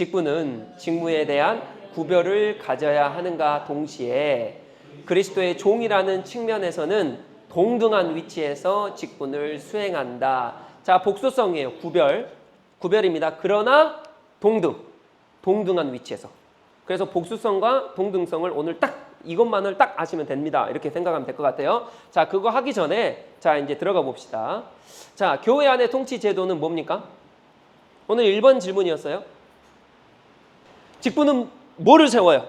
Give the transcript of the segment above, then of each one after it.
직분은 직무에 대한 구별을 가져야 하는가 동시에 그리스도의 종이라는 측면에서는 동등한 위치에서 직분을 수행한다. 자, 복수성이에요. 구별입니다. 그러나 동등한 위치에서. 그래서 복수성과 동등성을 오늘 딱 이것만을 딱 아시면 됩니다. 이렇게 생각하면 될 것 같아요. 자, 그거 하기 전에 자, 이제 들어가 봅시다. 자, 교회 안의 통치 제도는 뭡니까? 오늘 1번 질문이었어요. 직분은 뭐를 세워요?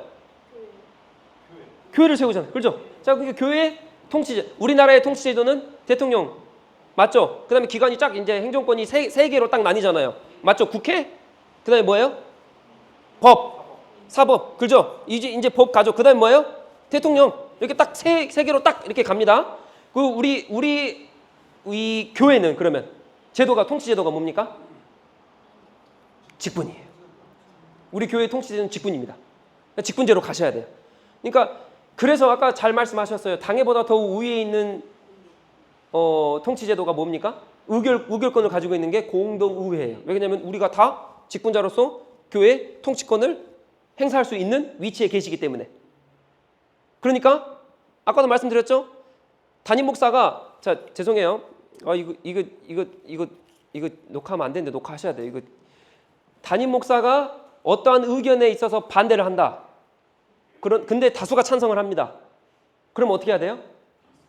교회를 세우잖아요. 그렇죠? 자, 그러니까 교회 통치제, 우리나라의 통치 제도는 대통령 맞죠? 그다음에 기관이 쫙 이제 행정권이 세 개로 딱 나뉘잖아요. 맞죠? 국회? 그다음에 뭐예요? 법, 사법, 그죠? 이제 법 가죠. 그다음에 뭐예요? 대통령. 이렇게 딱 세 개로 딱 이렇게 갑니다. 그 우리 교회는 그러면 제도가 통치 제도가 뭡니까? 직분이에요. 우리 교회 통치 제도는 직분입니다. 직분제로 가셔야 돼요. 그러니까 그래서 아까 잘 말씀하셨어요. 당회보다 더 우위에 있는 통치 제도가 뭡니까? 의결권을 가지고 있는 게 공동의회예요. 왜냐하면 우리가 다 직분자로서 교회 통치권을 행사할 수 있는 위치에 계시기 때문에. 그러니까 아까도 말씀드렸죠. 담임 목사가 자 죄송해요. 이거 녹화하면 안 되는데 녹화하셔야 돼요. 이거 담임 목사가 어떠한 의견에 있어서 반대를 한다. 근데 다수가 찬성을 합니다. 그럼 어떻게 해야 돼요?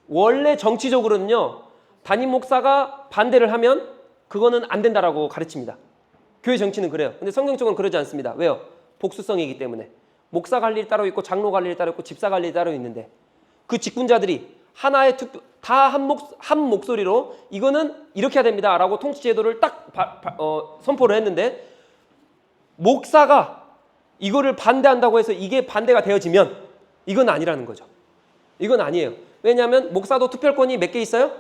원래 정치적으로는요. 담임 목사가 반대를 하면 그거는 안 된다라고 가르칩니다. 교회 정치는 그래요. 근데 성경적으로는 그러지 않습니다. 왜요? 복수성이기 때문에. 목사가 할 일이 따로 있고 장로가 할 일이 따로 있고 집사가 할 일이 따로 있는데 그 직분자들이 하나의 투표 다 한 목소리로 이거는 이렇게 해야 됩니다 라고 통치제도를 딱 선포를 했는데 목사가 이거를 반대한다고 해서 이게 반대가 되어지면 이건 아니라는 거죠. 이건 아니에요. 왜냐하면 목사도 투표권이 몇 개 있어요?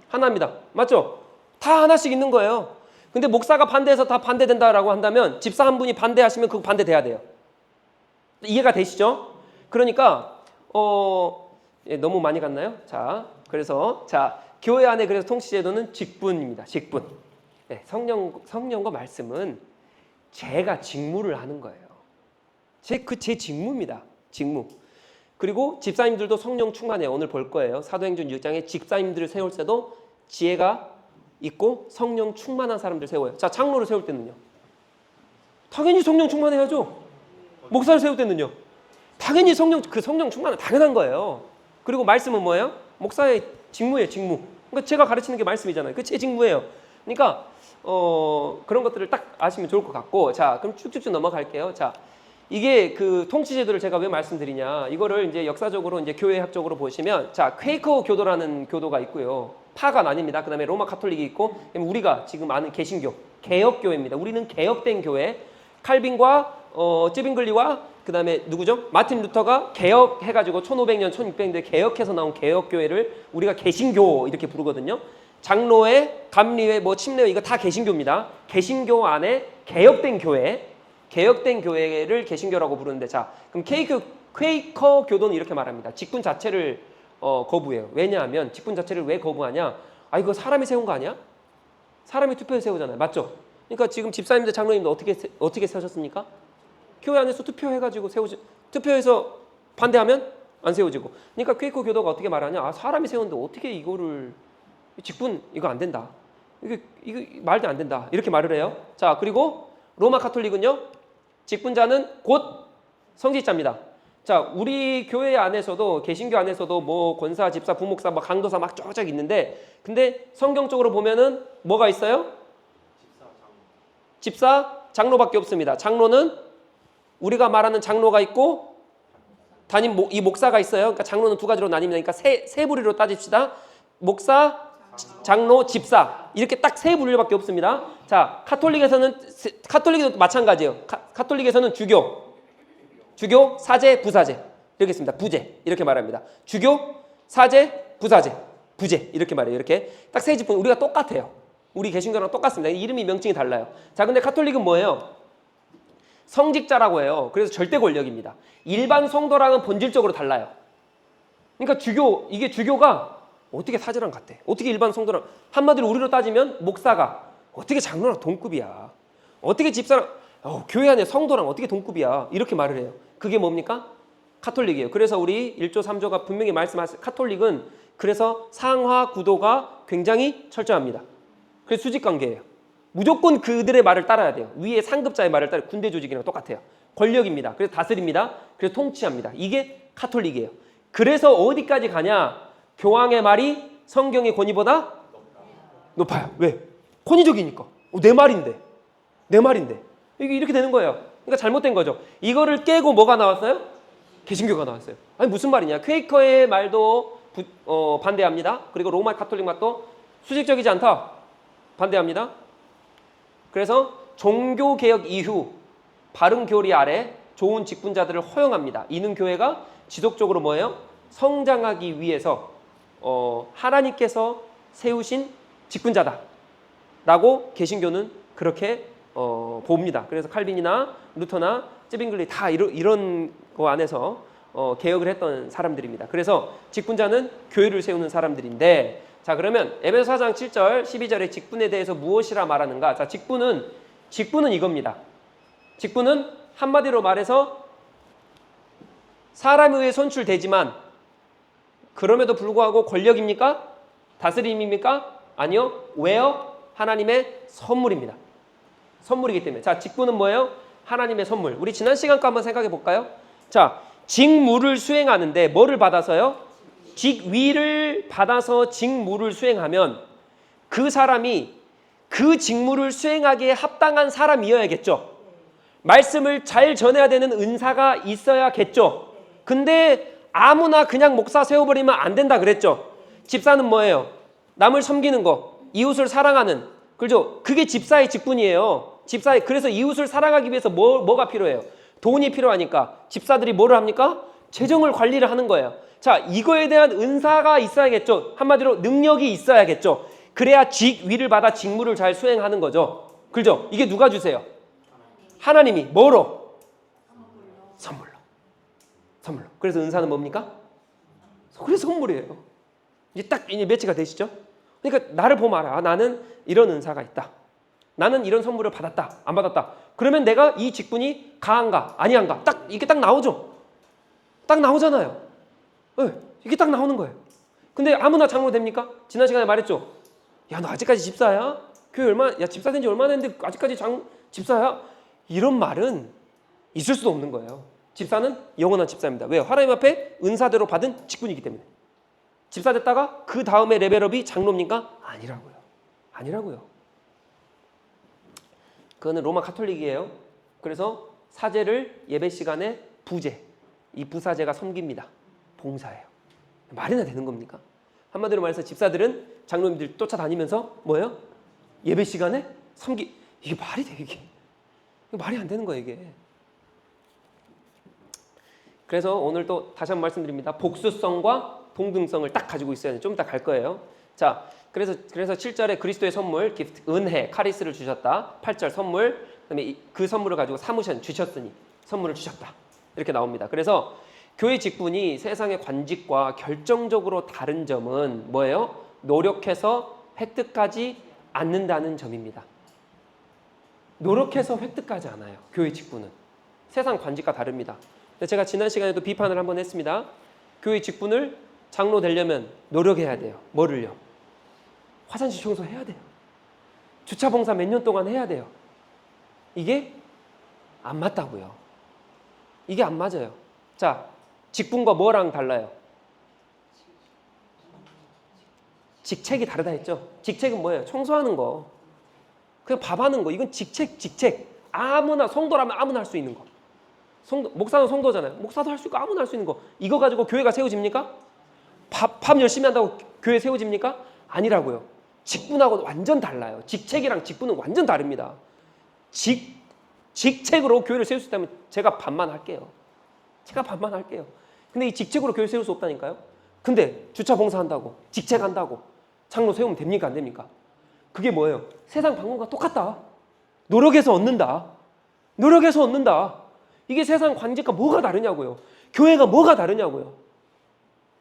하나입니다. 맞죠? 다 하나씩 있는 거예요. 근데 목사가 반대해서 다 반대된다라고 한다면 집사 한 분이 반대하시면 그거 반대돼야 돼요. 이해가 되시죠? 그러니까 너무 많이 갔나요? 자, 그래서 교회 안에 그래서 통치제도는 직분입니다. 직분. 네, 성령과 말씀은 제가 직무를 하는 거예요. 제 직무입니다. 직무. 그리고 집사님들도 성령 충만해요. 오늘 볼 거예요. 사도행전 6장에 집사님들을 세울 때도 지혜가 있고 성령 충만한 사람들 세워요. 자, 장로를 세울 때는요. 당연히 성령 충만해야죠. 목사를 세울 때는요. 당연히 성령 충만은 당연한 거예요. 그리고 말씀은 뭐예요? 목사의 직무예요. 직무. 그러니까 제가 가르치는 게 말씀이잖아요. 그 제 직무예요. 그러니까 그런 것들을 딱 아시면 좋을 것 같고 자, 그럼 쭉쭉쭉 넘어갈게요. 자, 이게 그 통치제도를 제가 왜 말씀드리냐. 이거를 이제 역사적으로 이제 교회학적으로 보시면 자, 퀘이커 교도라는 교도가 있고요. 파가 나뉩니다. 그다음에 로마 카톨릭이 있고 우리가 지금 아는 개신교, 개혁교회입니다. 우리는 개혁된 교회. 칼빈과 찌빙글리와 그다음에 누구죠? 마틴 루터가 개혁해가지고 1500년, 1600년대 개혁해서 나온 개혁교회를 우리가 개신교 이렇게 부르거든요. 장로회, 감리회, 침례회 이거 다 개신교입니다. 개신교 안에 개혁된 교회를 개신교라고 부르는데 자, 그럼 퀘이커 교도는 이렇게 말합니다. 직분 자체를 거부해요. 왜냐하면 직분 자체를 왜 거부하냐? 이거 사람이 세운 거 아니야? 사람이 투표해서 세우잖아요. 맞죠? 그러니까 지금 집사님들, 장로님들 어떻게 세우셨습니까? 교회 안에서 투표해가지고 투표해서 반대하면 안 세워지고. 그러니까 퀘이커 교도가 어떻게 말하냐? 사람이 세웠는데 어떻게 이거를 직분 이거 안 된다. 이거 말도 안 된다. 이렇게 말을 해요. 자, 그리고 로마 카톨릭은요. 직분자는 곧 성직자입니다. 자, 우리 교회 안에서도 개신교 안에서도 권사, 집사, 부목사, 강도사 막 쫙쫙 있는데 근데 성경적으로 보면은 뭐가 있어요? 집사, 장로밖에 없습니다. 장로는 우리가 말하는 장로가 있고 이 목사가 있어요. 그러니까 장로는 두 가지로 나뉩니다. 그러니까 세 부류로 따집시다. 목사, 장로, 집사 이렇게 딱 세 부류밖에 없습니다. 자, 카톨릭에도 마찬가지예요. 카톨릭에서는 주교, 사제, 부사제 이렇게 있습니다. 부제 이렇게 말합니다. 주교, 사제, 부사제, 부제 이렇게 말해요. 이렇게 딱 세 집분 우리가 똑같아요. 우리 개신교랑 똑같습니다. 이름이 명칭이 달라요. 자, 근데 카톨릭은 뭐예요? 성직자라고 해요. 그래서 절대 권력입니다. 일반 성도랑은 본질적으로 달라요. 그러니까 주교가 어떻게 사제랑 같아? 어떻게 일반 성도랑 한마디로 우리로 따지면 목사가 어떻게 장로랑 동급이야? 어떻게 집사랑 교회 안에 성도랑 어떻게 동급이야? 이렇게 말을 해요. 그게 뭡니까? 카톨릭이에요. 그래서 우리 1조 3조가 분명히 말씀하신 카톨릭은 그래서 상하 구도가 굉장히 철저합니다. 그래서 수직관계예요. 무조건 그들의 말을 따라야 돼요. 위에 상급자의 말을 따라 군대 조직이랑 똑같아요. 권력입니다. 그래서 다스립니다. 그래서 통치합니다. 이게 카톨릭이에요. 그래서 어디까지 가냐? 교황의 말이 성경의 권위보다 높아요. 왜? 권위적이니까. 내 말인데. 내 말인데. 이게 이렇게 되는 거예요. 그러니까 잘못된 거죠. 이거를 깨고 뭐가 나왔어요? 개신교가 나왔어요. 아니 무슨 말이냐? 퀘이커의 말도 반대합니다. 그리고 로마 카톨릭 말도 수직적이지 않다. 반대합니다. 그래서 종교개혁 이후 바른 교리 아래 좋은 직분자들을 허용합니다. 이는 교회가 지속적으로 뭐예요? 성장하기 위해서 하나님께서 세우신 직분자다 라고 개신교는 그렇게 봅니다. 그래서 칼빈이나 루터나 쯔빙글리 다 이런 거 안에서 개혁을 했던 사람들입니다. 그래서 직분자는 교회를 세우는 사람들인데, 자 그러면 에베소 4장 7절 12절의 직분에 대해서 무엇이라 말하는가? 자 직분은 이겁니다. 직분은 한마디로 말해서 사람에 의해 선출되지만 그럼에도 불구하고 권력입니까? 다스림입니까? 아니요. 왜요? 하나님의 선물입니다. 선물이기 때문에. 자 직분은 뭐예요? 하나님의 선물. 우리 지난 시간 거 한번 생각해 볼까요? 자 직무를 수행하는데 뭐를 받아서요? 직위를 받아서 직무를 수행하면 그 사람이 그 직무를 수행하기에 합당한 사람이어야겠죠. 말씀을 잘 전해야 되는 은사가 있어야겠죠. 근데 아무나 그냥 목사 세워버리면 안 된다 그랬죠. 집사는 뭐예요? 남을 섬기는 거, 이웃을 사랑하는, 그죠? 그게 집사의 직분이에요. 집사의. 그래서 이웃을 사랑하기 위해서 뭐가 필요해요? 돈이 필요하니까 집사들이 뭐를 합니까? 재정을 관리를 하는 거예요. 자, 이거에 대한 은사가 있어야겠죠. 한마디로 능력이 있어야겠죠. 그래야 직위를 받아 직무를 잘 수행하는 거죠. 그죠? 이게 누가 주세요? 하나님이. 뭐로? 선물로. 선물로. 그래서 은사는 뭡니까? 그래서 선물이에요. 이제 매치가 되시죠? 그러니까 나를 보면 알아. 나는 이런 은사가 있다. 나는 이런 선물을 받았다. 안 받았다. 그러면 내가 이 직분이 강한가 아니한가 이게 딱 나오죠. 딱 나오잖아요. 네, 이게 딱 나오는 거예요. 근데 아무나 장로 됩니까? 지난 시간에 말했죠. 야, 너 아직까지 집사야? 야, 집사 된 지 얼마나 됐는데 아직까지 집사야? 이런 말은 있을 수도 없는 거예요. 집사는 영원한 집사입니다. 왜요? 하나님 앞에 은사대로 받은 직분이기 때문에. 집사 됐다가 그 다음에 레벨업이 장로입니까? 아니라고요. 그거는 로마 카톨릭이에요. 그래서 사제를 예배 시간에 부제, 이 부사제가 섬깁니다. 봉사예요. 말이나 되는 겁니까? 한마디로 말해서 집사들은 장로님들 쫓아다니면서 뭐예요? 예배 시간에 이게 말이 돼 이게? 말이 안 되는 거예요 이게. 그래서 오늘 또 다시 한번 말씀드립니다. 복수성과 동등성을 딱 가지고 있어야 돼요. 좀 이따 갈 거예요. 자, 그래서 7절에 그리스도의 선물, 기프트, 은혜, 카리스를 주셨다. 8절 선물, 그다음에 그 선물을 가지고 주셨으니 선물을 주셨다. 이렇게 나옵니다. 그래서 교회 직분이 세상의 관직과 결정적으로 다른 점은 뭐예요? 노력해서 획득하지 않는다는 점입니다. 노력해서 획득하지 않아요. 교회 직분은. 세상 관직과 다릅니다. 근데 제가 지난 시간에도 비판을 한번 했습니다. 교회 직분을 장로 되려면 노력해야 돼요. 뭐를요? 화장실 청소해야 돼요. 주차 봉사 몇 년 동안 해야 돼요. 이게 안 맞다고요. 이게 안 맞아요. 자, 직분과 뭐랑 달라요? 직책이 다르다 했죠. 직책은 뭐예요? 청소하는 거. 그냥 밥하는 거. 이건 직책. 아무나, 성도라면 아무나 할 수 있는 거. 목사는 성도잖아요. 목사도 할 수 있고 아무나 할 수 있는 거. 이거 가지고 교회가 세워집니까? 밥 열심히 한다고 교회 세워집니까? 아니라고요. 직분하고 완전 달라요. 직책이랑 직분은 완전 다릅니다. 직책으로 교회를 세울 수 있다면 제가 반만 할게요. 근데 이 직책으로 교회 세울 수 없다니까요. 근데 주차 봉사한다고, 직책한다고 장로 세우면 됩니까? 안 됩니까? 그게 뭐예요? 세상 방법과 똑같다. 노력해서 얻는다. 이게 세상 관직과 뭐가 다르냐고요. 교회가 뭐가 다르냐고요.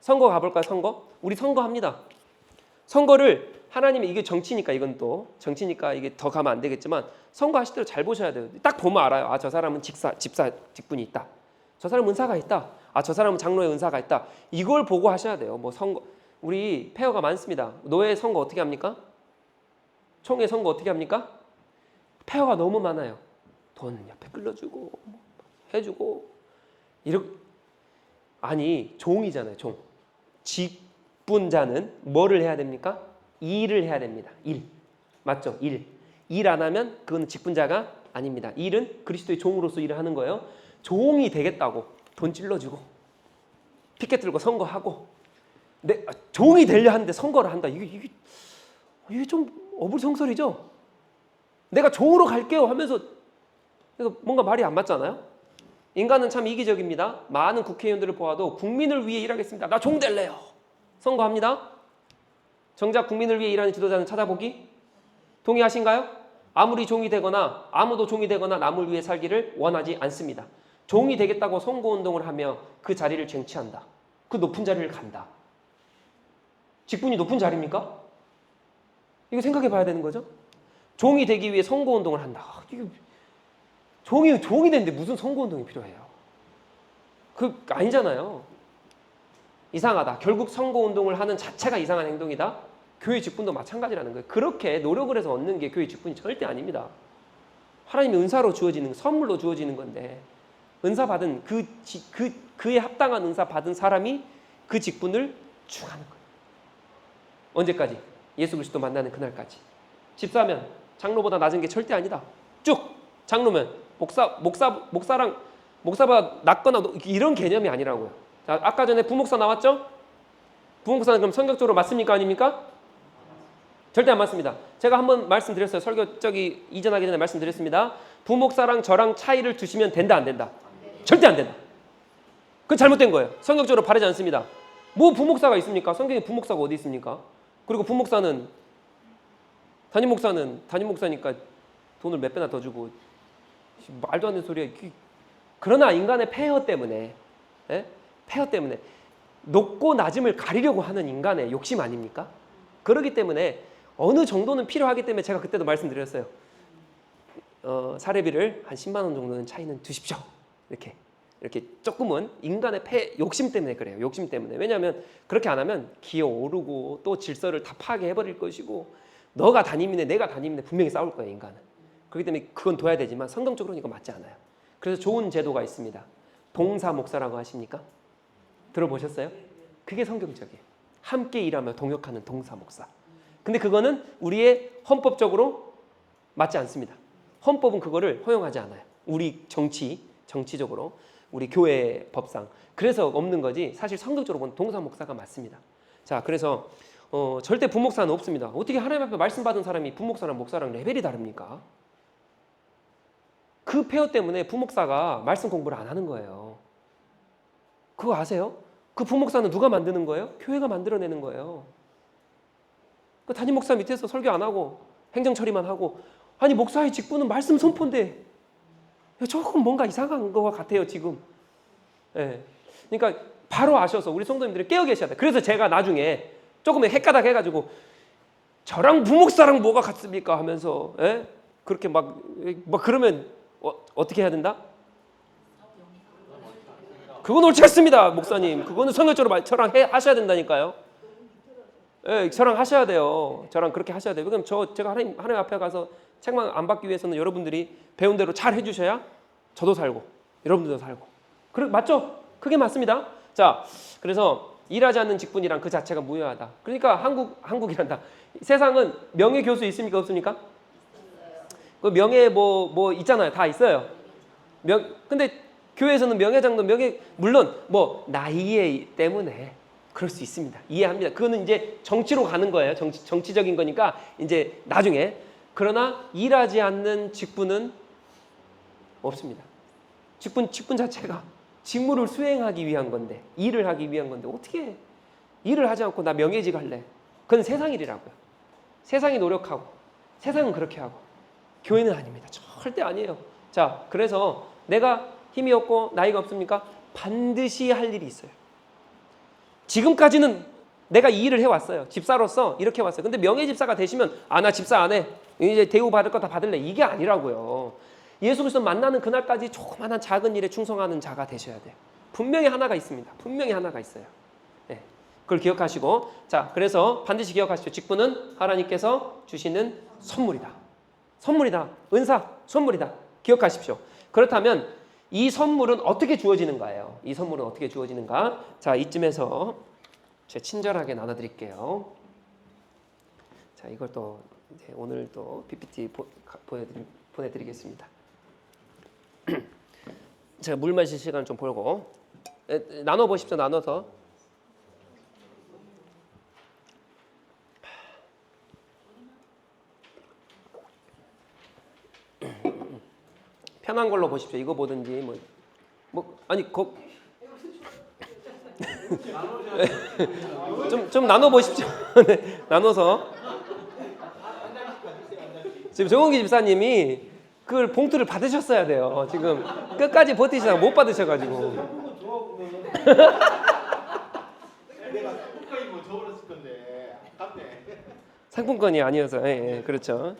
선거 가볼까요? 선거? 우리 선거합니다. 선거를 하나님이 이게 정치니까 이건 또 정치니까 이게 더 가면 안 되겠지만 선거하실 때 잘 보셔야 돼요. 딱 보면 알아요. 아, 저 사람은 집사 직분이 있다. 저 사람은 은사가 있다. 아, 저 사람은 장로의 은사가 있다. 이걸 보고 하셔야 돼요. 뭐 선거 우리 폐허가 많습니다. 노예 선거 어떻게 합니까? 총회 선거 어떻게 합니까? 폐허가 너무 많아요. 돈 옆에 끌려주고 해주고 아니 종이잖아요. 종. 직분자는 뭐를 해야 됩니까? 일을 해야 됩니다. 일. 맞죠? 일. 일 안 하면 그건 직분자가 아닙니다. 일은 그리스도의 종으로서 일을 하는 거예요. 종이 되겠다고 돈 찔러주고 피켓 들고 선거하고 종이 되려 하는데 선거를 한다. 이게 좀 어불성설이죠? 내가 종으로 갈게요 하면서 뭔가 말이 안 맞잖아요? 인간은 참 이기적입니다. 많은 국회의원들을 보아도 국민을 위해 일하겠습니다. 나 종 될래요. 선거합니다. 정작 국민을 위해 일하는 지도자는 찾아보기 동의하신가요? 아무리 종이 되거나 아무도 종이 되거나 남을 위해 살기를 원하지 않습니다. 종이 되겠다고 선거운동을 하며 그 자리를 쟁취한다. 그 높은 자리를 간다. 직분이 높은 자리입니까? 이거 생각해 봐야 되는 거죠. 종이 되기 위해 선거운동을 한다. 종이 되는데 무슨 선거운동이 필요해요? 아니잖아요. 이상하다. 결국 선거운동을 하는 자체가 이상한 행동이다. 교회 직분도 마찬가지라는 거예요. 그렇게 노력을 해서 얻는 게 교회 직분이 절대 아닙니다. 하나님의 은사로 주어지는 선물로 주어지는 건데 은사 받은 그에 합당한 은사 받은 사람이 그 직분을 추구하는 거예요. 언제까지? 예수 그리스도 만나는 그날까지. 집사면 장로보다 낮은 게 절대 아니다. 쭉 장로면 목사보다 낮거나 이런 개념이 아니라고요. 자, 아까 전에 부목사 나왔죠? 부목사는 그럼 성격적으로 맞습니까? 아닙니까? 절대 안 맞습니다. 제가 한번 말씀드렸어요. 설교 이전하기 전에 말씀드렸습니다. 부목사랑 저랑 차이를 두시면 된다 안 된다? 절대 안 된다. 그건 잘못된 거예요. 성격적으로 바르지 않습니다. 뭐 부목사가 있습니까? 성경에 부목사가 어디 있습니까? 그리고 부목사는 담임 목사니까 돈을 몇 배나 더 주고 말도 안 되는 소리야. 그러나 인간의 폐허 때문에 높고 낮음을 가리려고 하는 인간의 욕심 아닙니까? 그렇기 때문에 어느 정도는 필요하기 때문에 제가 그때도 말씀드렸어요. 사례비를 한 10만 원 정도는 차이는 두십시오. 이렇게 조금은 인간의 욕심 때문에 그래요. 욕심 때문에. 왜냐하면 그렇게 안 하면 기어오르고 또 질서를 다 파괴해버릴 것이고 너가 담임이네 내가 담임이네 분명히 싸울 거예요. 인간은. 그렇기 때문에 그건 둬야 되지만 성경적으로는 이거 맞지 않아요. 그래서 좋은 제도가 있습니다. 동사 목사라고 하십니까? 들어보셨어요? 그게 성경적이에요. 함께 일하며 동역하는 동사 목사. 근데 그거는 우리의 헌법적으로 맞지 않습니다. 헌법은 그거를 허용하지 않아요. 우리 정치적으로 우리 교회 법상. 그래서 없는 거지 사실 성경적으로 보면 동사 목사가 맞습니다. 자, 그래서 절대 부목사는 없습니다. 어떻게 하나님 앞에 말씀 받은 사람이 부목사랑 목사랑 레벨이 다릅니까? 그 폐허 때문에 부목사가 말씀 공부를 안 하는 거예요. 그거 아세요? 그 부목사는 누가 만드는 거예요? 교회가 만들어내는 거예요. 그 담임 목사 밑에서 설교 안 하고 행정 처리만 하고 아니 목사의 직분은 말씀 선포인데 조금 뭔가 이상한 것 같아요 지금. 예. 그러니까 바로 아셔서 우리 성도님들이 깨어 계셔야 돼. 그래서 제가 나중에 조금 헷가닥 해가지고 저랑 부목사랑 뭐가 같습니까 하면서 그렇게 막 그러면 어떻게 해야 된다? 그건 옳지 않습니다, 목사님. 그거는 성경적으로 저랑 하셔야 된다니까요. 예, 저랑 하셔야 돼요. 저랑 그렇게 하셔야 돼요. 그럼 제가 하나님 앞에 가서 책망 안 받기 위해서는 여러분들이 배운 대로 잘 해주셔야 저도 살고 여러분들도 살고. 맞죠? 그게 맞습니다. 자, 그래서 일하지 않는 직분이란 그 자체가 무효하다. 그러니까 한국이란다. 세상은 명예 교수 있습니까? 없습니까? 그 명예 뭐 있잖아요. 다 있어요. 근데 교회에서는 명예장로 물론 나이 때문에 그럴 수 있습니다. 이해합니다. 그거는 이제 정치로 가는 거예요. 정치적인 거니까 이제 나중에. 그러나 일하지 않는 직분은 없습니다. 직분 자체가 직무를 수행하기 위한 건데 일을 하기 위한 건데 어떻게 일을 하지 않고 나 명예직 할래? 그건 세상 일이라고요. 세상이 노력하고 세상은 그렇게 하고 교회는 아닙니다. 절대 아니에요. 자, 그래서 내가 힘이 없고 나이가 없습니까? 반드시 할 일이 있어요. 지금까지는 내가 이 일을 해왔어요. 집사로서 이렇게 해왔어요. 근데 명예집사가 되시면 나 집사 안 해. 이제 대우 받을 거 다 받을래. 이게 아니라고요. 예수 그리스도 만나는 그날까지 조그마한 작은 일에 충성하는 자가 되셔야 돼요. 분명히 하나가 있습니다. 분명히 하나가 있어요. 네. 그걸 기억하시고, 자, 그래서 반드시 기억하십시오. 직분은 하나님께서 주시는 선물이다. 선물이다. 은사, 선물이다. 기억하십시오. 그렇다면 이 선물은 어떻게 주어지는가예요? 이 선물은 어떻게 주어지는가? 자, 이쯤에서 제가 친절하게 나눠드릴게요. 자, 이걸 또 오늘 또 PPT 보내드리겠습니다. 제가 물 마실 시간 좀 벌고 나눠 보십시오. 나눠서 편한 걸로 보십시오. 이거 보든지 아니 좀 나눠 보십시오. 네, 나눠서 지금 정원기 집사님이 그 봉투를 받으셨어야 돼요. 지금 끝까지 버티시다가 못 받으셔가지고. 상품권이 아니어서, 예, 그렇죠.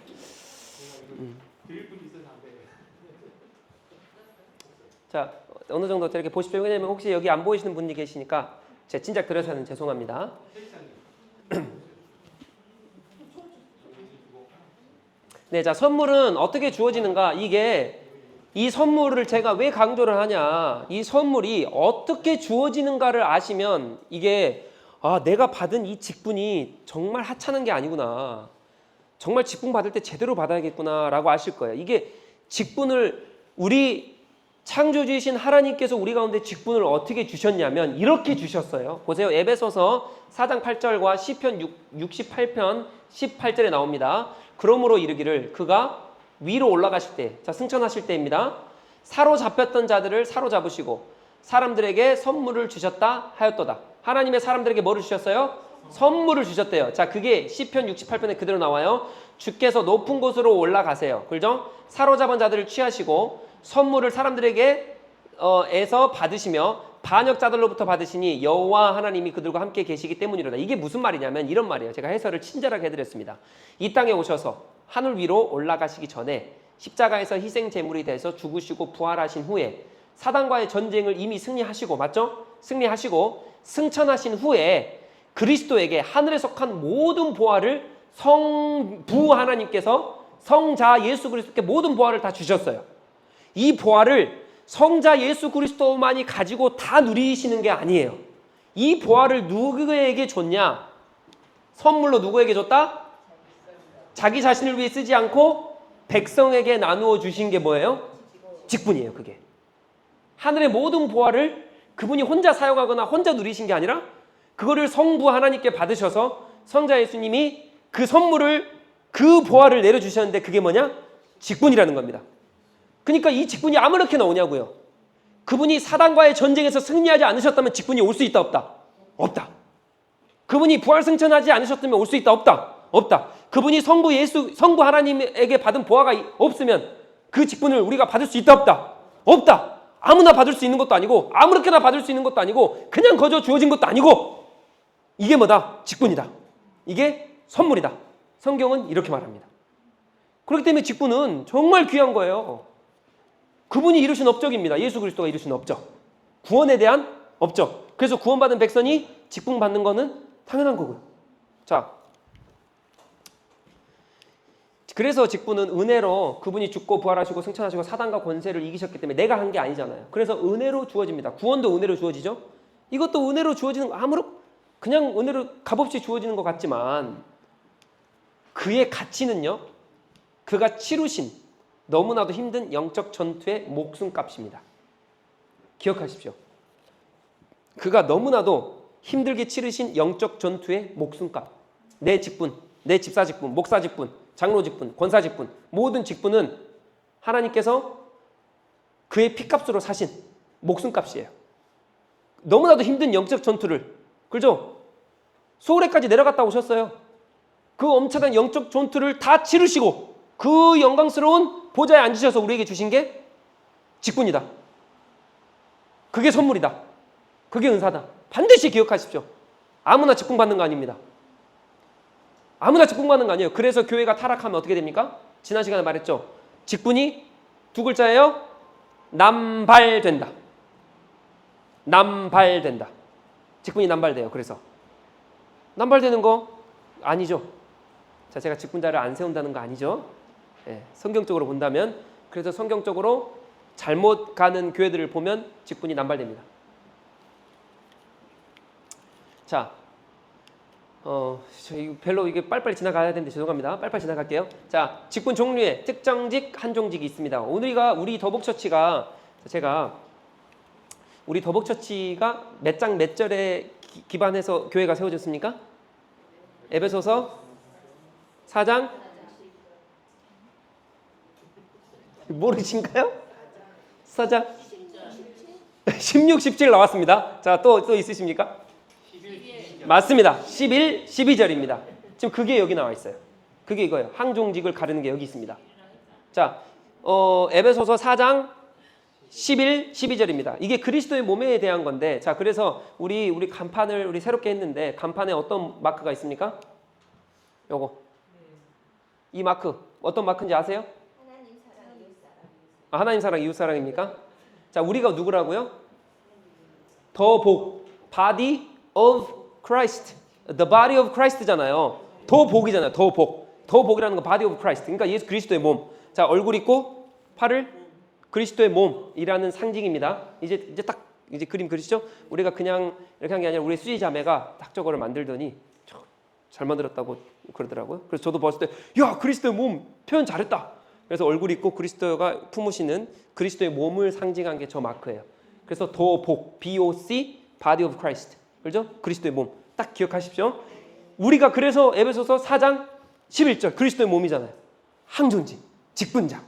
자, 어느 정도 이렇게 보십시오. 왜냐면 혹시 여기 안 보이시는 분이 계시니까 제가 진작 드려서는 죄송합니다. 네, 자, 선물은 어떻게 주어지는가? 이 선물을 제가 왜 강조를 하냐? 이 선물이 어떻게 주어지는가를 아시면 이게 내가 받은 이 직분이 정말 하찮은 게 아니구나. 정말 직분 받을 때 제대로 받아야겠구나라고 아실 거예요. 이게 직분을 우리 창조주이신 하나님께서 우리 가운데 직분을 어떻게 주셨냐면 이렇게 주셨어요. 보세요. 에베소서 4장 8절과 시편 68편 18절에 나옵니다. 그러므로 이르기를 그가 위로 올라가실 때, 자, 승천하실 때입니다. 사로잡혔던 자들을 사로잡으시고 사람들에게 선물을 주셨다 하였도다. 하나님의 사람들에게 뭐를 주셨어요? 선물을 주셨대요. 자, 그게 시편 68편에 그대로 나와요. 주께서 높은 곳으로 올라가세요. 그죠? 사로잡은 자들을 취하시고 선물을 사람들에게 에서 받으시며 반역자들로부터 받으시니 여호와 하나님이 그들과 함께 계시기 때문이로다. 이게 무슨 말이냐면 이런 말이에요. 제가 해설을 친절하게 해드렸습니다. 이 땅에 오셔서 하늘 위로 올라가시기 전에 십자가에서 희생 제물이 돼서 죽으시고 부활하신 후에 사단과의 전쟁을 이미 승리하시고, 맞죠? 승리하시고 승천하신 후에 그리스도에게 하늘에 속한 모든 보화를 성부 하나님께서 성자 예수 그리스도께 모든 보화를 다 주셨어요. 이 보화를 성자 예수 그리스도만이 가지고 다 누리시는 게 아니에요. 이 보화를 누구에게 줬냐? 선물로 누구에게 줬다? 자기 자신을 위해 쓰지 않고 백성에게 나누어 주신 게 뭐예요? 직분이에요. 그게 하늘의 모든 보화를 그분이 혼자 사용하거나 혼자 누리신 게 아니라 그거를 성부 하나님께 받으셔서 성자 예수님이 그 선물을, 그 보화를 내려주셨는데 그게 뭐냐? 직분이라는 겁니다. 그러니까 이 직분이 아무렇게나 오냐고요. 그분이 사단과의 전쟁에서 승리하지 않으셨다면 직분이 올 수 있다 없다? 없다. 그분이 부활승천하지 않으셨다면 올 수 있다 없다? 없다. 그분이 성부 하나님에게 받은 보화가 없으면 그 직분을 우리가 받을 수 있다 없다? 없다. 아무나 받을 수 있는 것도 아니고 아무렇게나 받을 수 있는 것도 아니고 그냥 거저 주어진 것도 아니고 이게 뭐다? 직분이다. 이게 선물이다. 성경은 이렇게 말합니다. 그렇기 때문에 직분은 정말 귀한 거예요. 그분이 이루신 업적입니다. 예수 그리스도가 이루신 업적. 구원에 대한 업적. 그래서 구원받은 백성이 직분 받는 거는 당연한 거고요. 자, 그래서 직분은 은혜로 그분이 죽고 부활하시고 승천하시고 사단과 권세를 이기셨기 때문에 내가 한 게 아니잖아요. 그래서 은혜로 주어집니다. 구원도 은혜로 주어지죠. 이것도 은혜로 주어지는 그냥 은혜로 값없이 주어지는 것 같지만 그의 가치는요. 그가 치루신 너무나도 힘든 영적 전투의 목숨값입니다. 기억하십시오. 그가 너무나도 힘들게 치르신 영적 전투의 목숨값. 내 직분, 내 집사 직분, 목사 직분, 장로 직분, 권사 직분, 모든 직분은 하나님께서 그의 피값으로 사신 목숨값이에요. 너무나도 힘든 영적 전투를, 그죠? 소울에까지 내려갔다 오셨어요. 그 엄청난 영적 전투를 다 치르시고 그 영광스러운 보좌에 앉으셔서 우리에게 주신 게 직분이다. 그게 선물이다. 그게 은사다. 반드시 기억하십시오. 아무나 직분받는 거 아닙니다. 아무나 직분받는 거 아니에요. 그래서 교회가 타락하면 어떻게 됩니까? 지난 시간에 말했죠. 직분이 두 글자예요. 남발된다. 남발된다. 직분이 남발돼요. 그래서 남발되는 거 아니죠. 자, 제가 직분자를 안 세운다는 거 아니죠. 예, 성경적으로 본다면. 그래서 성경적으로 잘못 가는 교회들을 보면 직분이 남발됩니다. 자, 저희 별로 이게 빨리빨리 지나가야 되는데 죄송합니다. 빨리빨리 지나갈게요. 자, 직분 종류에 특정직, 한종직이 있습니다. 우리 더복처치가 제가 우리 더복처치가 몇 장 몇 절에 기반해서 교회가 세워졌습니까? 에베소서 4장 모르신가요? 4장 16, 17 나왔습니다. 자, 또 있으십니까? 맞습니다. 11, 12절입니다. 지금 그게 여기 나와 있어요. 그게 이거예요. 항종직을 가르는 게 여기 있습니다. 자, 에베소서 4장 11, 12절입니다. 이게 그리스도의 몸에 대한 건데, 자, 그래서 우리 간판을 우리 새롭게 했는데 간판에 어떤 마크가 있습니까? 요거. 이 마크 어떤 마크인지 아세요? 하나님 사랑, 이웃 사랑입니까? 자, 우리가 누구라고요? 더 복, body of Christ, the body of Christ잖아요. 더 복이잖아요. 더 복, 더 복이라는 건 body of Christ. 그러니까 예수 그리스도의 몸. 자, 얼굴 있고 팔을 그리스도의 몸이라는 상징입니다. 이제 딱 이제 그림 그리시죠? 우리가 그냥 이렇게 한 게 아니라 우리 수지 자매가 딱 저거를 만들더니 잘 만들었다고 그러더라고요. 그래서 저도 봤을 때 야, 그리스도의 몸 표현 잘했다. 그래서 얼굴 있고 그리스도가 품으시는 그리스도의 몸을 상징한 게 저 마크예요. 그래서 더 복, BOC, body of Christ. 그렇죠? 그리스도의 몸. 딱 기억하십시오. 우리가 그래서 에베소서 4장 11절 그리스도의 몸이잖아요. 항종직, 직분자,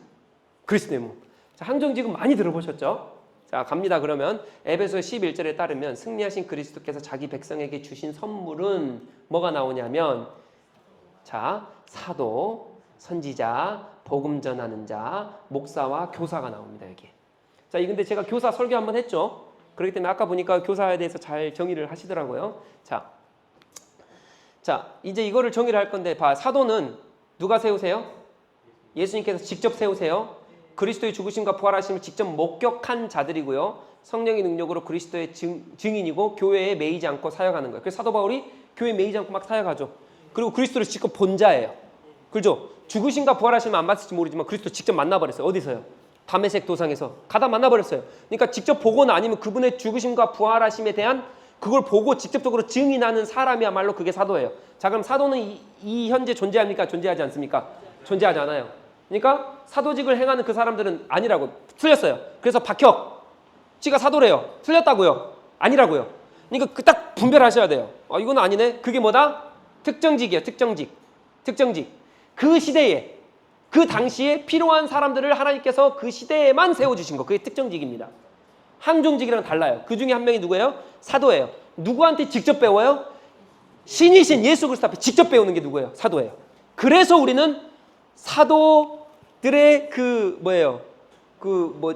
그리스도의 몸. 자, 항종직은 많이 들어보셨죠? 자, 갑니다. 그러면 에베소 11절에 따르면 승리하신 그리스도께서 자기 백성에게 주신 선물은 뭐가 나오냐면, 자, 사도, 선지자, 복음 전하는 자, 목사와 교사가 나옵니다. 여기. 자, 근데 제가 교사 설교 한번 했죠. 그렇기 때문에 아까 보니까 교사에 대해서 잘 정의를 하시더라고요. 자, 이제 이거를 정의를 할 건데, 사도는 누가 세우세요? 예수님께서 직접 세우세요. 그리스도의 죽으심과 부활하심을 직접 목격한 자들이고요. 성령의 능력으로 그리스도의 증인이고 교회에 매이지 않고 사역하는 거예요. 그래서 사도 바울이 교회에 매이지 않고 막 사역하죠. 그리고 그리스도를 직접 본 자예요. 그렇죠? 죽으심과 부활하심을 안 봤을지 모르지만 그리스도 직접 만나버렸어요. 어디서요? 다메섹 도상에서 가다 만나버렸어요. 그러니까 직접 보거나 아니면 그분의 죽으심과 부활하심에 대한 그걸 보고 직접적으로 증인하는 사람이야말로 그게 사도예요. 자, 그럼 사도는 이 현재 존재합니까? 존재하지 않습니까? 존재하지 않아요. 그러니까 사도직을 행하는 그 사람들은 아니라고. 틀렸어요. 그래서 박혁 씨가 사도래요. 틀렸다고요. 아니라고요. 그러니까 그 딱 분별하셔야 돼요. 이건 아니네. 그게 뭐다? 특정직이에요. 특정직. 그 시대에 그 당시에 필요한 사람들을 하나님께서 그 시대에만 세워주신 거. 그게 특정직입니다. 항종직이랑 달라요. 그 중에 한 명이 누구예요? 사도예요. 누구한테 직접 배워요? 신이신 예수 그리스도 앞에 직접 배우는 게 누구예요? 사도예요. 그래서 우리는 사도들의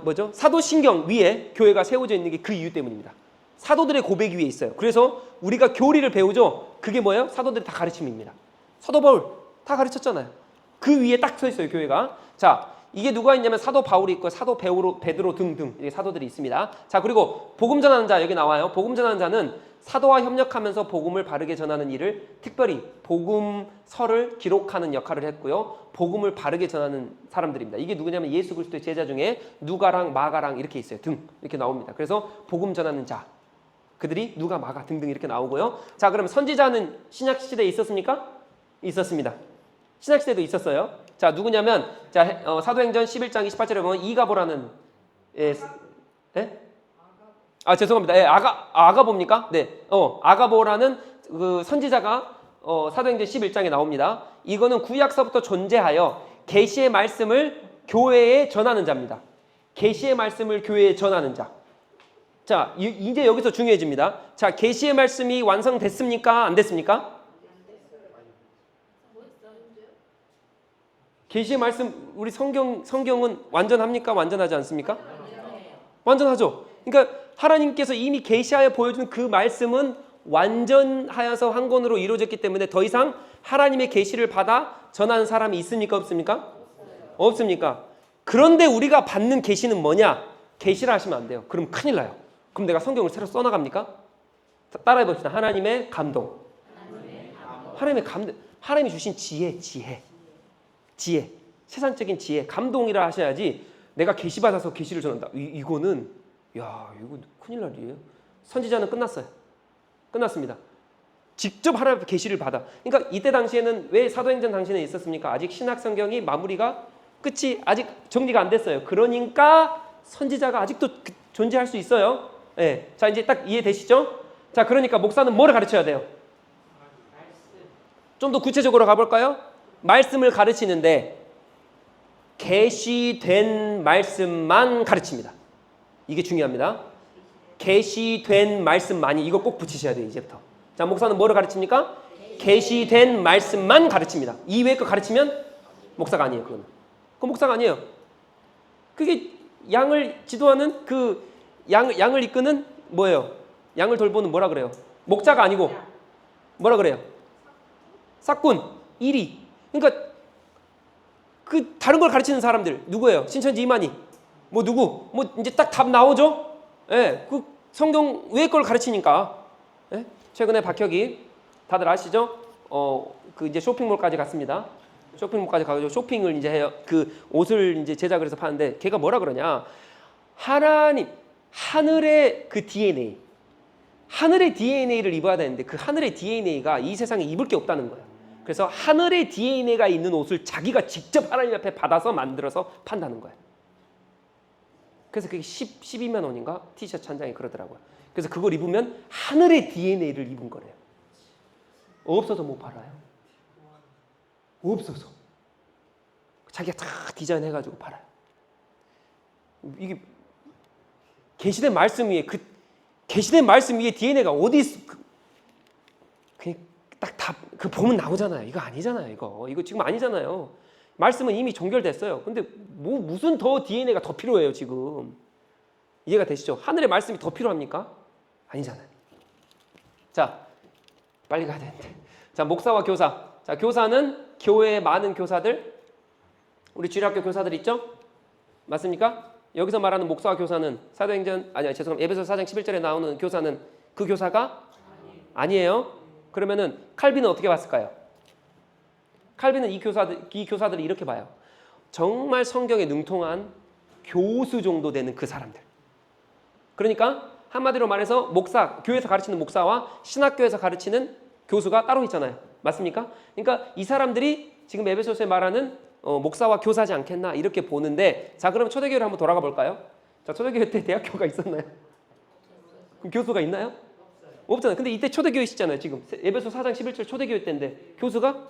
뭐죠? 사도신경 위에 교회가 세워져 있는 게 그 이유 때문입니다. 사도들의 고백 위에 있어요. 그래서 우리가 교리를 배우죠. 그게 뭐예요? 사도들의 다 가르침입니다. 사도 바울 다 가르쳤잖아요. 그 위에 딱 서 있어요, 교회가. 자, 이게 누가 있냐면 사도 바울이 있고 사도 베드로 등등 이게 사도들이 있습니다. 자, 그리고 복음 전하는 자 여기 나와요. 복음 전하는 자는 사도와 협력하면서 복음을 바르게 전하는 일을 특별히 복음서를 기록하는 역할을 했고요. 복음을 바르게 전하는 사람들입니다. 이게 누구냐면 예수 그리스도의 제자 중에 누가랑 마가랑 이렇게 있어요. 등 이렇게 나옵니다. 그래서 복음 전하는 자 그들이 누가 마가 등등 이렇게 나오고요. 자, 그럼 선지자는 신약 시대에 있었습니까? 있었습니다. 신약 시대도 있었어요. 자, 누구냐면 사도행전 11장 28절에 보면 이가보라는 죄송합니다. 아가보입니까? 네. 아가보라는 그 선지자가 사도행전 11장에 나옵니다. 이거는 구약서부터 존재하여 계시의 말씀을 교회에 전하는 자입니다. 계시의 말씀을 교회에 전하는 자. 자, 이제 여기서 중요해집니다. 자, 계시의 말씀이 완성됐습니까? 안 됐습니까? 계시의 말씀 우리 성경은 완전합니까? 완전하지 않습니까? 완전하죠. 그러니까 하나님께서 이미 계시하여 보여준 그 말씀은 완전하여서 한 권으로 이루어졌기 때문에 더 이상 하나님의 계시를 받아 전하는 사람이 있습니까? 없습니까? 없습니까? 그런데 우리가 받는 계시는 뭐냐? 계시라 하시면 안 돼요. 그럼 큰일 나요. 그럼 내가 성경을 새로 써나갑니까? 따라해 봅시다. 하나님의 감동. 하나님의 감동. 하나님이 주신 지혜. 세상적인 지혜, 감동이라 하셔야지 내가 계시 받아서 계시를 전한다. 이거는 야, 이거 큰일 날 일이에요. 선지자는 끝났어요. 끝났습니다. 직접 하나님의 계시를 받아. 그러니까 이때 당시에는 왜 사도행전 당시에는 있었습니까? 아직 신약 성경이 마무리가 끝이 아직 정리가 안 됐어요. 그러니까 선지자가 아직도 존재할 수 있어요. 네. 자, 이제 딱 이해되시죠? 자, 그러니까 목사는 뭐를 가르쳐야 돼요? 좀 더 구체적으로 가볼까요? 말씀을 가르치는데 계시된 말씀만 가르칩니다. 이게 중요합니다. 계시된 말씀만이, 이거 꼭 붙이셔야 돼요. 이제부터. 자, 목사는 뭐를 가르칩니까? 계시된 말씀만 가르칩니다. 이외의 거 가르치면 목사가 아니에요. 그건 목사가 아니에요. 그게 양을 지도하는 그 양을 이끄는 뭐예요? 양을 돌보는 뭐라 그래요? 목자가 아니고 뭐라 그래요? 싹군, 이리. 그러니까 그 다른 걸 가르치는 사람들 누구예요? 신천지 이만희. 뭐 누구? 뭐 이제 딱 답 나오죠? 예, 그 성경 외의 걸 가르치니까. 예? 최근에 박혁이 다들 아시죠? 그 이제 쇼핑몰까지 갔습니다. 쇼핑몰까지 가서 쇼핑을 이제 해요. 그 옷을 이제 제작을 해서 파는데 걔가 뭐라 그러냐? 하나님, 하늘의 그 DNA, 하늘의 DNA를 입어야 되는데 그 하늘의 DNA가 이 세상에 입을 게 없다는 거예요. 그래서 하늘의 DNA가 있는 옷을 자기가 직접 하나님 앞에 받아서 만들어서 판다는 거예요. 그래서 그게 12만 원인가? 티셔츠 한 장에 그러더라고요. 그래서 그걸 입으면 하늘의 DNA를 입은 거래요. 없어서 못 팔아요. 없어서. 자기가 다 디자인해가지고 팔아요. 이게 계시된 말씀 위에 계시된 말씀 위에 DNA가 어디 있어? 그냥 딱 그 보면 나오잖아요. 이거 아니잖아요. 이거 지금 아니잖아요. 말씀은 이미 종결됐어요. 근데 뭐 무슨 더 DNA가 더 필요해요 지금? 이해가 되시죠? 하늘의 말씀이 더 필요합니까? 아니잖아요. 자, 빨리 가야 되는데. 자, 목사와 교사. 자, 교사는 교회의 많은 교사들, 우리 주일학교 교사들 있죠? 맞습니까? 여기서 말하는 목사와 교사는 에베소 4장 11절에 나오는 교사는 그 교사가 아니에요. 그러면은 칼빈은 어떻게 봤을까요? 칼빈은 이 교사들을 이렇게 봐요. 정말 성경에 능통한 교수 정도 되는 그 사람들. 그러니까 한마디로 말해서 교회에서 가르치는 목사와 신학교에서 가르치는 교수가 따로 있잖아요. 맞습니까? 그러니까 이 사람들이 지금 에베소서에 말하는 목사와 교사지 않겠나 이렇게 보는데, 자, 그럼 초대교회를 한번 돌아가 볼까요? 자, 초대교회 때 대학교가 있었나요? 그럼 교수가 있나요? 없잖아요. 근데 이때 초대교회시잖아요. 지금 에베소 4장 11절 초대교회 때인데 교수가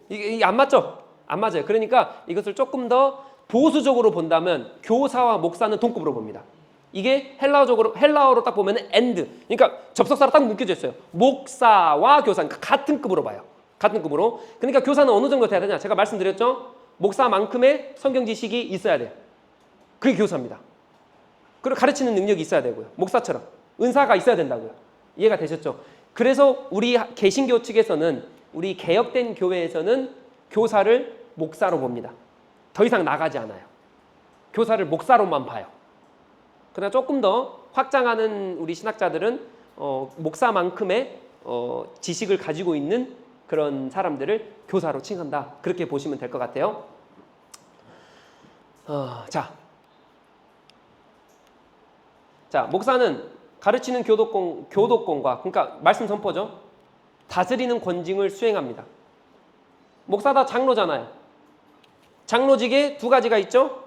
이게 안 맞죠? 안 맞아요. 그러니까 이것을 조금 더 보수적으로 본다면 교사와 목사는 동급으로 봅니다. 이게 헬라어로 딱 보면 and, 그러니까 접속사로 딱 묶여져 있어요. 목사와 교사, 그러니까 같은 급으로 봐요. 같은 급으로. 그러니까 교사는 어느 정도 돼야 되냐? 제가 말씀드렸죠. 목사만큼의 성경 지식이 있어야 돼요. 그게 교사입니다. 그리고 가르치는 능력이 있어야 되고요. 목사처럼 은사가 있어야 된다고요. 이해가 되셨죠? 그래서 우리 개신교 측에서는, 우리 개혁된 교회에서는 교사를 목사로 봅니다. 더 이상 나가지 않아요. 교사를 목사로만 봐요. 그러나 조금 더 확장하는 우리 신학자들은 목사만큼의 지식을 가지고 있는 그런 사람들을 교사로 칭한다. 그렇게 보시면 될 것 같아요. 자, 목사는 가르치는 교도권과, 그러니까 말씀 선포죠. 다스리는 권징을 수행합니다. 목사 다 장로잖아요. 장로직에 두 가지가 있죠.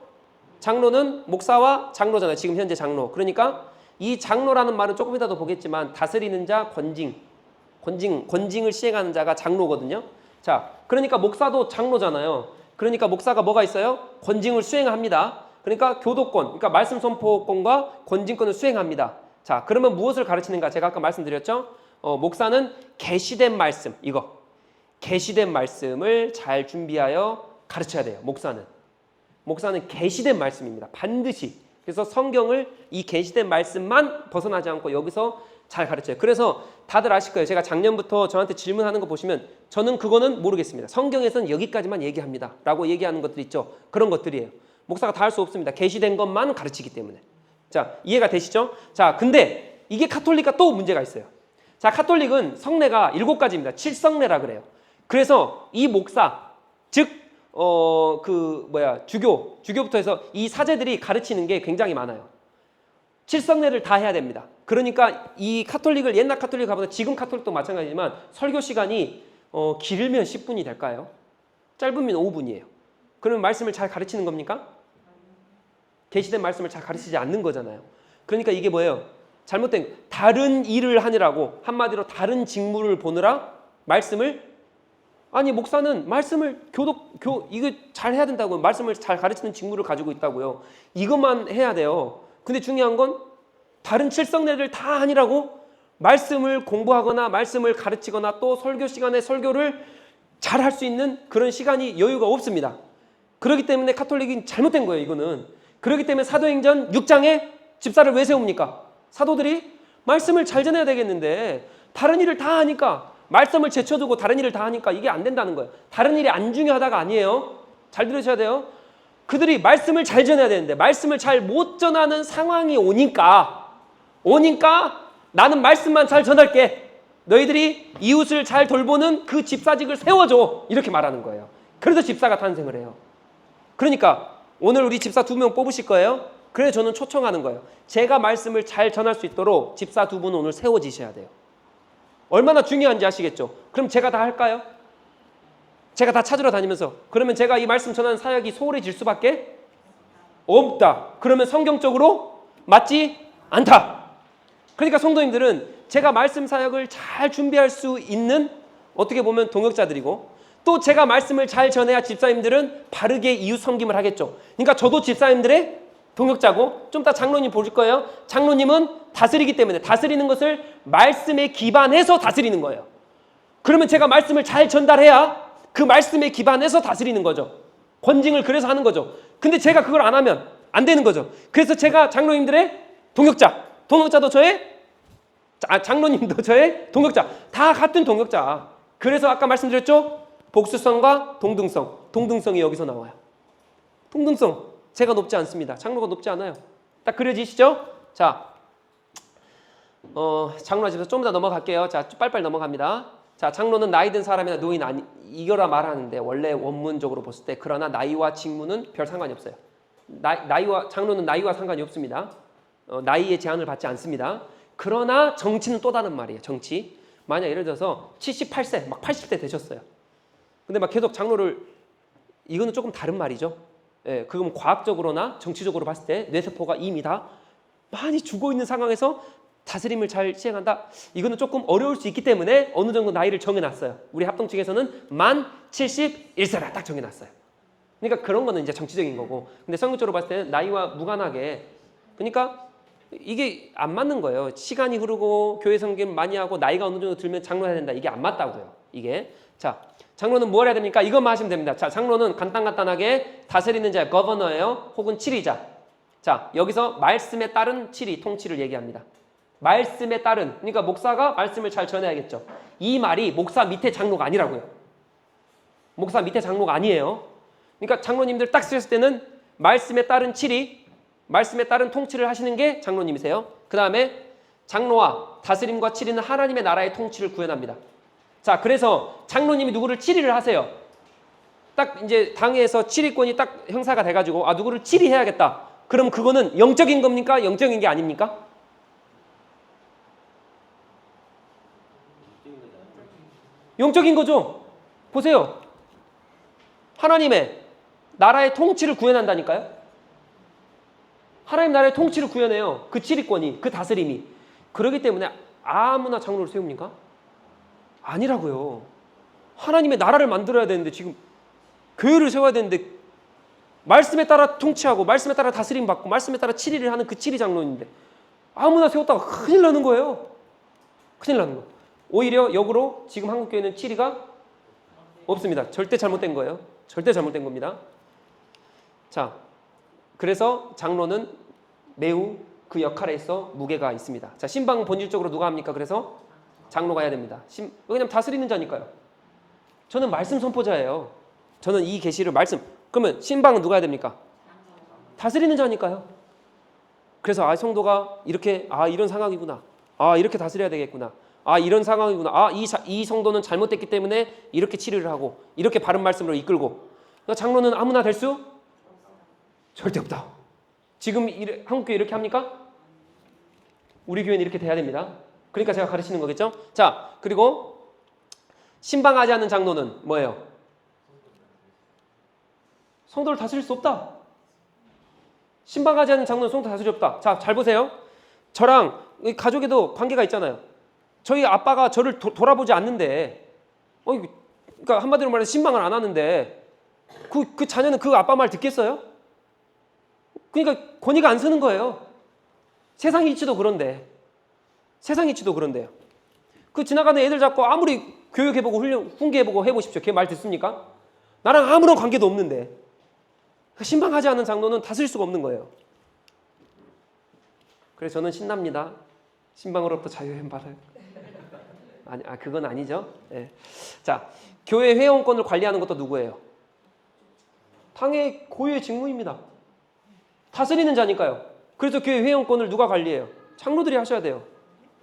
장로는 목사와 장로잖아요. 지금 현재 장로. 그러니까 이 장로라는 말은 조금 이따 더 보겠지만 다스리는 자, 권징을 시행하는 자가 장로거든요. 자, 그러니까 목사도 장로잖아요. 그러니까 목사가 뭐가 있어요? 권징을 수행합니다. 그러니까 교도권, 그러니까 말씀 선포권과 권징권을 수행합니다. 자, 그러면 무엇을 가르치는가? 제가 아까 말씀드렸죠. 목사는 계시된 말씀, 계시된 말씀을 잘 준비하여 가르쳐야 돼요. 목사는 계시된 말씀입니다. 반드시. 그래서 성경을 이 계시된 말씀만 벗어나지 않고 여기서 잘 가르쳐요. 그래서 다들 아실 거예요. 제가 작년부터 저한테 질문하는 거 보시면 저는 그거는 모르겠습니다. 성경에서는 여기까지만 얘기합니다. 라고 얘기하는 것들 있죠. 그런 것들이에요. 목사가 다 할 수 없습니다. 계시된 것만 가르치기 때문에. 자, 이해가 되시죠? 자, 근데 이게 카톨릭과 또 문제가 있어요. 자, 카톨릭은 성례가 7가지입니다. 7성례라 그래요. 그래서 이 목사, 즉 주교부터 해서 이 사제들이 가르치는 게 굉장히 많아요. 7성례를 다 해야 됩니다. 그러니까 이 카톨릭을 옛날 카톨릭 가보다 지금 카톨릭도 마찬가지지만 설교 시간이 길면 10분이 될까요? 짧으면 5분이에요. 그러면 말씀을 잘 가르치는 겁니까? 계시된 말씀을 잘 가르치지 않는 거잖아요. 그러니까 이게 뭐예요? 잘못된 다른 일을 하느라고 한마디로 다른 직무를 보느라 말씀을 아니 목사는 말씀을 이거 잘 해야 된다고요. 말씀을 잘 가르치는 직무를 가지고 있다고요. 이것만 해야 돼요. 근데 중요한 건 다른 7성례를 다 하느라고 말씀을 공부하거나 말씀을 가르치거나 또 설교 시간에 설교를 잘 할 수 있는 그런 시간이 여유가 없습니다. 그렇기 때문에 카톨릭이 잘못된 거예요. 이거는. 그렇기 때문에 사도행전 6장에 집사를 왜 세웁니까? 사도들이 말씀을 잘 전해야 되겠는데 다른 일을 다 하니까 말씀을 제쳐두고 다른 일을 다 하니까 이게 안 된다는 거예요. 다른 일이 안 중요하다가 아니에요. 잘 들으셔야 돼요. 그들이 말씀을 잘 전해야 되는데 말씀을 잘 못 전하는 상황이 오니까 나는 말씀만 잘 전할게. 너희들이 이웃을 잘 돌보는 그 집사직을 세워줘. 이렇게 말하는 거예요. 그래서 집사가 탄생을 해요. 그러니까 오늘 우리 집사 2명 뽑으실 거예요. 그래서 저는 초청하는 거예요. 제가 말씀을 잘 전할 수 있도록 집사 2분은 오늘 세워지셔야 돼요. 얼마나 중요한지 아시겠죠? 그럼 제가 다 할까요? 제가 다 찾으러 다니면서 그러면 제가 이 말씀 전하는 사역이 소홀해질 수밖에 없다. 그러면 성경적으로 맞지 않다. 그러니까 성도님들은 제가 말씀 사역을 잘 준비할 수 있는 어떻게 보면 동역자들이고 또 제가 말씀을 잘 전해야 집사님들은 바르게 이웃 섬김을 하겠죠. 그러니까 저도 집사님들의 동역자고 좀 이따 장로님 보실 거예요. 장로님은 다스리기 때문에 다스리는 것을 말씀에 기반해서 다스리는 거예요. 그러면 제가 말씀을 잘 전달해야 그 말씀에 기반해서 다스리는 거죠. 권징을 그래서 하는 거죠. 근데 제가 그걸 안 하면 안 되는 거죠. 그래서 제가 장로님들의 동역자도 저의 장로님도 저의 동역자. 다 같은 동역자. 그래서 아까 말씀드렸죠? 복수성과 동등성이 여기서 나와요. 동등성. 제가 높지 않습니다. 장로가 높지 않아요. 딱 그려지시죠? 자, 장로 집에서 좀 더 넘어갈게요. 자, 빨리빨리 넘어갑니다. 자, 장로는 나이 든 사람이나 노인 이거라 말하는데 원래 원문적으로 봤을 때 그러나 나이와 직무는 별 상관이 없어요. 장로는 나이와 상관이 없습니다. 나이에 제한을 받지 않습니다. 그러나 정치는 또 다른 말이에요. 정치. 만약 예를 들어서 78세, 막 80대 되셨어요. 근데 막 계속 장로를 이거는 조금 다른 말이죠. 예, 그건 과학적으로나 정치적으로 봤을 때 뇌세포가 이미 다 많이 죽어 있는 상황에서 다스림을 잘 시행한다. 이거는 조금 어려울 수 있기 때문에 어느 정도 나이를 정해놨어요. 우리 합동 측에서는 만 71세라 딱 정해놨어요. 그러니까 그런 거는 이제 정치적인 거고. 근데 성경적으로 봤을 때는 나이와 무관하게. 그러니까 이게 안 맞는 거예요. 시간이 흐르고 교회 섬김 많이 하고 나이가 어느 정도 들면 장로해야 된다. 이게 안 맞다고요. 이게. 자, 장로는 뭘 해야 됩니까? 이것만 하시면 됩니다. 자, 장로는 간단하게 다스리는 자, 거버너예요. 혹은 치리자. 자, 여기서 말씀에 따른 치리, 통치를 얘기합니다. 말씀에 따른, 그러니까 목사가 말씀을 잘 전해야겠죠. 이 말이 목사 밑에 장로가 아니라고요. 목사 밑에 장로가 아니에요. 그러니까 장로님들 딱 쓰셨을 때는 말씀에 따른 치리, 말씀에 따른 통치를 하시는 게 장로님이세요. 그 다음에 장로와 다스림과 치리는 하나님의 나라의 통치를 구현합니다. 자, 그래서 장로님이 누구를 치리를 하세요. 딱 이제 당에서 치리권이 딱 형사가 돼가지고 누구를 치리해야겠다. 그럼 그거는 영적인 겁니까? 영적인 게 아닙니까? 영적인 거죠. 보세요. 하나님의 나라의 통치를 구현한다니까요. 하나님 나라의 통치를 구현해요. 그 치리권이, 그 다스림이. 그렇기 때문에 아무나 장로를 세웁니까? 아니라고요. 하나님의 나라를 만들어야 되는데 지금 교회를 세워야 되는데 말씀에 따라 통치하고 말씀에 따라 다스림 받고 말씀에 따라 치리를 하는 그 치리 장로인데 아무나 세웠다가 큰일 나는 거예요. 큰일 나는 거예요. 오히려 역으로 지금 한국교회는 치리가 없습니다. 절대 잘못된 거예요. 절대 잘못된 겁니다. 자, 그래서 장로는 매우 그 역할에 있어 무게가 있습니다. 자, 신방은 본질적으로 누가 합니까? 그래서 장로가 해야 됩니다. 왜냐면 다스리는 자니까요. 저는 말씀 선포자예요. 저는 이 계시를 말씀. 그러면 신방은 누가 해야 됩니까? 다스리는 자니까요. 그래서 성도가 이렇게 이런 상황이구나. 이렇게 다스려야 되겠구나. 이런 상황이구나. 이 성도는 잘못됐기 때문에 이렇게 치료를 하고 이렇게 바른 말씀으로 이끌고. 그러니까 장로는 아무나 될 수 절대 없다. 지금 한국교회 이렇게 합니까? 우리 교회는 이렇게 돼야 됩니다. 그러니까 제가 가르치는 거겠죠? 자, 그리고 신방하지 않는 장로는 뭐예요? 성도를 다스릴 수 없다. 신방하지 않는 장로는 성도 다스릴 수 없다. 자, 잘 보세요. 저랑 가족에도 관계가 있잖아요. 저희 아빠가 저를 돌아보지 않는데, 그러니까 한마디로 말해서 신방을 안 하는데 그 자녀는 그 아빠 말 듣겠어요? 그러니까 권위가 안 서는 거예요. 세상 이치도 그런데. 세상 이치도 그런데요. 그 지나가는 애들 잡고 아무리 교육해보고 훈계해보고 해보십시오. 걔 말 듣습니까? 나랑 아무런 관계도 없는데. 신방하지 않은 장로는 다스릴 수가 없는 거예요. 그래서 저는 신납니다. 신방으로부터 자유함 받아요. 그건 아니죠. 네. 자, 교회 회원권을 관리하는 것도 누구예요? 당연히 고유의 직무입니다. 다스리는 자니까요. 그래서 교회 회원권을 누가 관리해요? 장로들이 하셔야 돼요.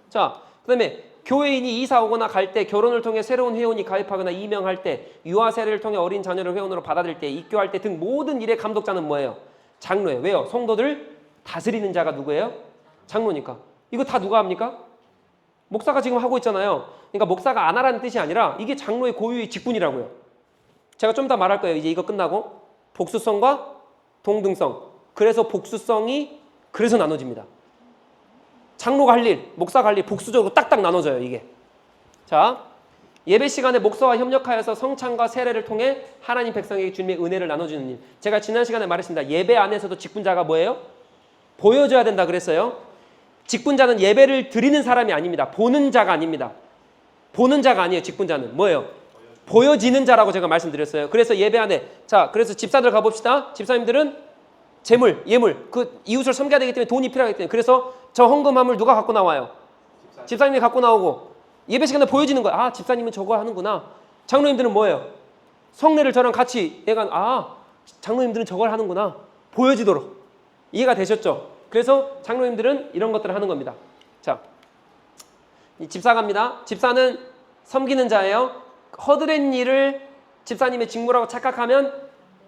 자, 그 다음에 교회인이 이사 오거나 갈 때, 결혼을 통해 새로운 회원이 가입하거나 임명할 때, 유아 세례를 통해 어린 자녀를 회원으로 받아들일 때, 입교할 때 등 모든 일의 감독자는 뭐예요? 장로예요. 왜요? 성도들 다스리는 자가 누구예요? 장로니까. 이거 다 누가 합니까? 목사가 지금 하고 있잖아요. 그러니까 목사가 안 하라는 뜻이 아니라 이게 장로의 고유의 직분이라고요. 제가 좀 이따 말할 거예요. 이제 이거 끝나고. 복수성과 동등성. 그래서 복수성이 그래서 나눠집니다. 장로가 할 일, 목사가 할 일 복수적으로 딱딱 나눠져요. 이게. 자, 예배 시간에 목사와 협력하여서 성찬과 세례를 통해 하나님 백성에게 주님의 은혜를 나눠주는 일. 제가 지난 시간에 말했습니다. 예배 안에서도 직분자가 뭐예요? 보여줘야 된다 그랬어요. 직분자는 예배를 드리는 사람이 아닙니다. 보는 자가 아닙니다. 보는 자가 아니에요. 직분자는 뭐예요? 보여지는 자라고 제가 말씀드렸어요. 그래서 예배 안에 그래서 집사들 가봅시다. 집사님들은 재물, 예물, 그 이웃을 섬겨야 되기 때문에 돈이 필요하기 때문에 그래서 저 헌금함을 누가 갖고 나와요? 집사님이 갖고 나오고 예배 시간에 보여지는 거야. 집사님은 저거 하는구나. 장로님들은 뭐예요? 성례를 저랑 같이 장로님들은 저걸 하는구나. 보여지도록. 이해가 되셨죠? 그래서 장로님들은 이런 것들을 하는 겁니다. 자, 이 집사갑니다. 집사는 섬기는 자예요. 허드렛 일을 집사님의 직무라고 착각하면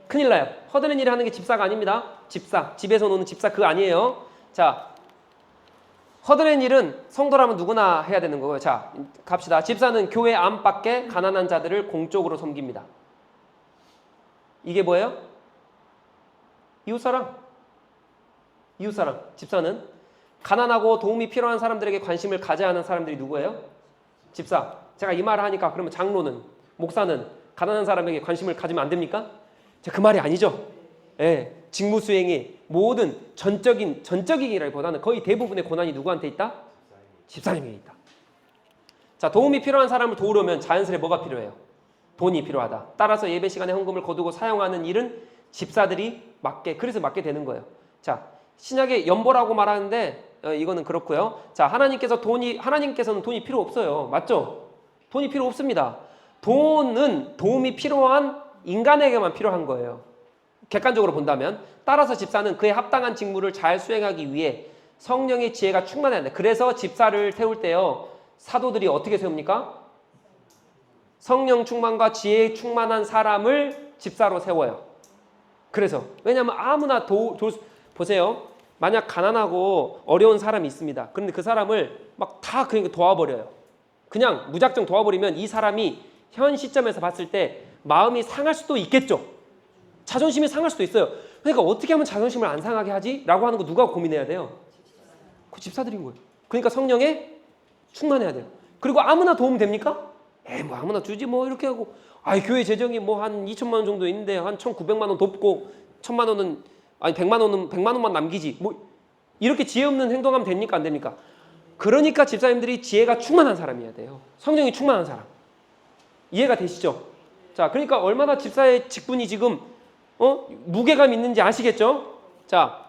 큰일 나요. 허드렛 일을 하는 게 집사가 아닙니다. 집사, 집에서 노는 집사 그거 아니에요. 자, 허드렛 일은 성도라면 누구나 해야 되는 거고요. 자, 갑시다. 집사는 교회 안팎의 가난한 자들을 공적으로 섬깁니다. 이게 뭐예요? 이웃사랑. 이웃사랑. 집사는 가난하고 도움이 필요한 사람들에게 관심을 가져야 하는 사람들이 누구예요? 집사. 제가 이 말을 하니까 그러면 장로는, 목사는 가난한 사람에게 관심을 가지면 안 됩니까? 그 말이 아니죠. 예, 직무 수행이 모든 전적이기라기보다는 거의 대부분의 권한이 누구한테 있다? 집사님에게 있다. 자, 도움이 필요한 사람을 도우려면 자연스레 뭐가 필요해요? 돈이 필요하다. 따라서 예배 시간에 헌금을 거두고 사용하는 일은 집사들이 그래서 맡게 되는 거예요. 자, 신약에 연보라고 말하는데 이거는 그렇고요. 자, 하나님께서는 돈이 필요 없어요. 맞죠? 돈이 필요 없습니다. 돈은 도움이 필요한 인간에게만 필요한 거예요. 객관적으로 본다면. 따라서 집사는 그에 합당한 직무를 잘 수행하기 위해 성령의 지혜가 충만해야 돼. 그래서 집사를 세울 때요. 사도들이 어떻게 세웁니까? 성령 충만과 지혜 충만한 사람을 집사로 세워요. 그래서 왜냐하면 아무나 보세요. 만약 가난하고 어려운 사람이 있습니다. 그런데 그 사람을 막 다 그냥 도와버려요. 그냥 무작정 도와버리면 이 사람이 현 시점에서 봤을 때 마음이 상할 수도 있겠죠. 자존심이 상할 수도 있어요. 그러니까 어떻게 하면 자존심을 안 상하게 하지? 라고 하는 거 누가 고민해야 돼요? 그 집사들인 거예요. 그러니까 성령에 충만해야 돼요. 그리고 아무나 도움 됩니까? 뭐 아무나 주지 뭐 이렇게 하고 교회 재정이 뭐 한 2천만 원 정도 있는데 한 1,900만 원 돕고 1,000만 원은 100만 원만 남기지 뭐 이렇게 지혜 없는 행동하면 됩니까? 안 됩니까? 그러니까 집사님들이 지혜가 충만한 사람이어야 돼요. 성령이 충만한 사람. 이해가 되시죠? 자, 그러니까 얼마나 집사의 직분이 지금 무게감 있는지 아시겠죠? 자,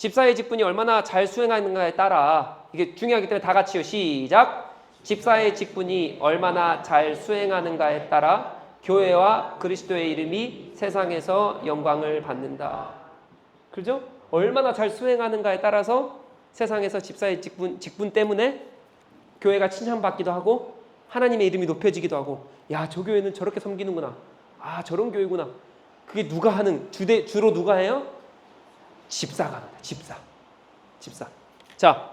집사의 직분이 얼마나 잘 수행하는가에 따라 이게 중요하기 때문에 다 같이요. 시작. 집사의 직분이 얼마나 잘 수행하는가에 따라 교회와 그리스도의 이름이 세상에서 영광을 받는다. 그죠? 얼마나 잘 수행하는가에 따라서 세상에서 집사의 직분 때문에 교회가 칭찬받기도 하고 하나님의 이름이 높여지기도 하고 야, 저 교회는 저렇게 섬기는구나. 아, 저런 교회구나. 그게 누가 하는 주로 누가 해요? 집사가 합니다. 집사. 자,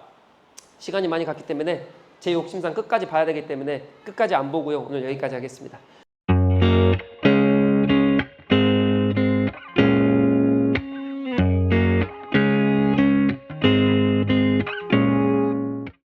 시간이 많이 갔기 때문에 제 욕심상 끝까지 봐야 되기 때문에 끝까지 안 보고요. 오늘 여기까지 하겠습니다.